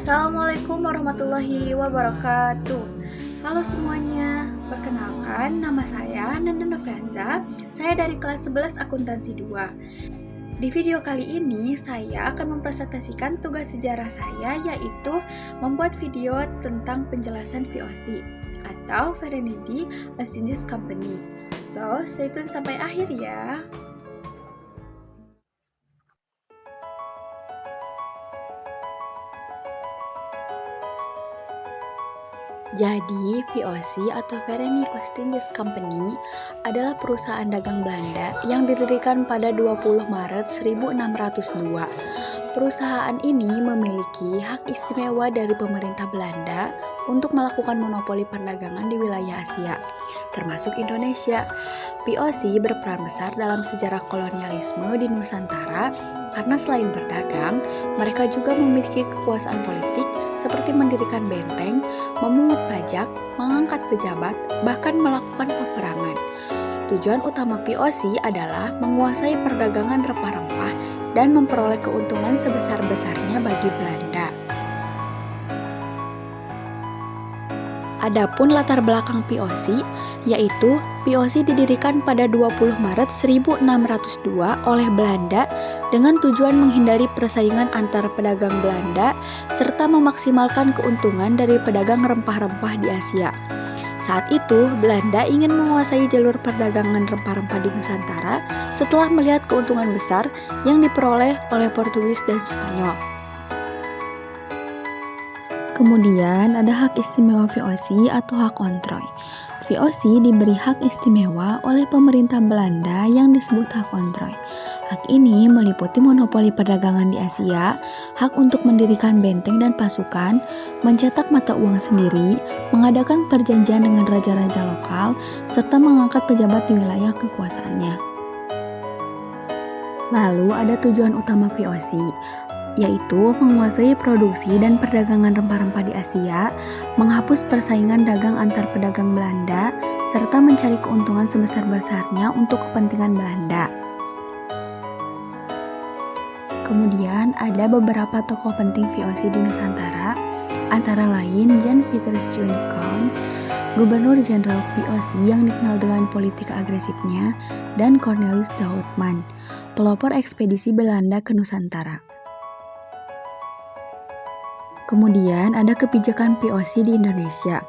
Assalamualaikum warahmatullahi wabarakatuh. Halo semuanya, perkenalkan nama saya Nanda Novanza. Saya dari kelas 11 Akuntansi 2. Di video kali ini saya akan mempresentasikan tugas sejarah saya, yaitu membuat video tentang penjelasan VOC atau Verenigde Ostindische Compagnie. So, stay tune sampai akhir ya. Jadi, VOC atau Verenigde Ostindische Compagnie adalah perusahaan dagang Belanda yang didirikan pada 20 Maret 1602. Perusahaan ini memiliki hak istimewa dari pemerintah Belanda untuk melakukan monopoli perdagangan di wilayah Asia, termasuk Indonesia. VOC berperan besar dalam sejarah kolonialisme di Nusantara karena selain berdagang, mereka juga memiliki kekuasaan politik seperti mendirikan benteng, memungut pajak, mengangkat pejabat, bahkan melakukan peperangan. Tujuan utama VOC adalah menguasai perdagangan rempah-rempah dan memperoleh keuntungan sebesar-besarnya bagi Belanda. Adapun latar belakang VOC, yaitu VOC didirikan pada 20 Maret 1602 oleh Belanda dengan tujuan menghindari persaingan antar pedagang Belanda serta memaksimalkan keuntungan dari pedagang rempah-rempah di Asia. Saat itu, Belanda ingin menguasai jalur perdagangan rempah-rempah di Nusantara setelah melihat keuntungan besar yang diperoleh oleh Portugis dan Spanyol. Kemudian ada hak istimewa VOC atau hak oktrooi. VOC diberi hak istimewa oleh pemerintah Belanda yang disebut hak oktrooi. Hak ini meliputi monopoli perdagangan di Asia, hak untuk mendirikan benteng dan pasukan, mencetak mata uang sendiri, mengadakan perjanjian dengan raja-raja lokal, serta mengangkat pejabat di wilayah kekuasaannya. Lalu ada tujuan utama VOC, yaitu menguasai produksi dan perdagangan rempah-rempah di Asia, menghapus persaingan dagang antar pedagang Belanda, serta mencari keuntungan sebesar-besarnya untuk kepentingan Belanda. Kemudian ada beberapa tokoh penting VOC di Nusantara, antara lain Jan Pietersz Jonkheim, Gubernur Jenderal VOC yang dikenal dengan politika agresifnya, dan Cornelis de Houtman, pelopor ekspedisi Belanda ke Nusantara. Kemudian ada kebijakan VOC di Indonesia.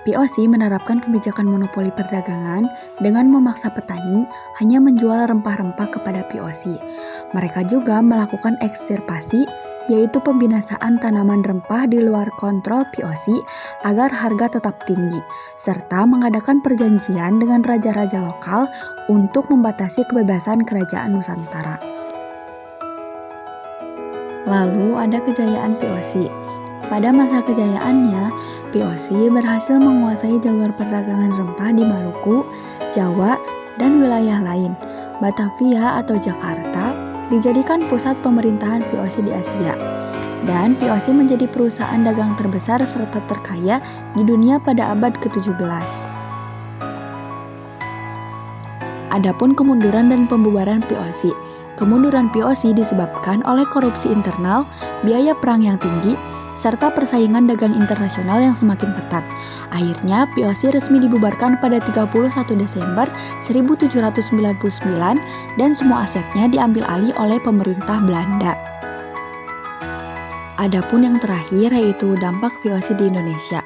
VOC menerapkan kebijakan monopoli perdagangan dengan memaksa petani hanya menjual rempah-rempah kepada VOC. Mereka juga melakukan ekstirpasi, yaitu pembinasaan tanaman rempah di luar kontrol VOC agar harga tetap tinggi, serta mengadakan perjanjian dengan raja-raja lokal untuk membatasi kebebasan kerajaan Nusantara. Lalu ada kejayaan VOC. Pada masa kejayaannya, VOC berhasil menguasai jalur perdagangan rempah di Maluku, Jawa, dan wilayah lain. Batavia atau Jakarta dijadikan pusat pemerintahan VOC di Asia. Dan VOC menjadi perusahaan dagang terbesar serta terkaya di dunia pada abad ke-17. Adapun kemunduran dan pembubaran VOC. Kemunduran VOC disebabkan oleh korupsi internal, biaya perang yang tinggi, serta persaingan dagang internasional yang semakin ketat. Akhirnya, VOC resmi dibubarkan pada 31 Desember 1799 dan semua asetnya diambil alih oleh pemerintah Belanda. Adapun yang terakhir yaitu dampak VOC di Indonesia.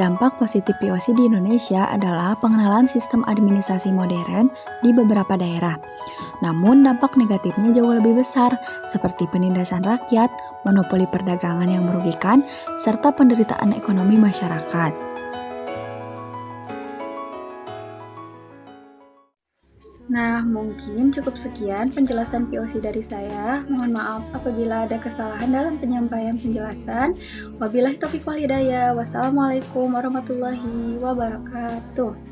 Dampak positif VOC di Indonesia adalah pengenalan sistem administrasi modern di beberapa daerah. Namun dampak negatifnya jauh lebih besar, seperti penindasan rakyat, monopoli perdagangan yang merugikan, serta penderitaan ekonomi masyarakat. Nah, mungkin cukup sekian penjelasan VOC dari saya. Mohon maaf apabila ada kesalahan dalam penyampaian penjelasan. Wabillahi taufiq wal hidayah. Wassalamualaikum warahmatullahi wabarakatuh.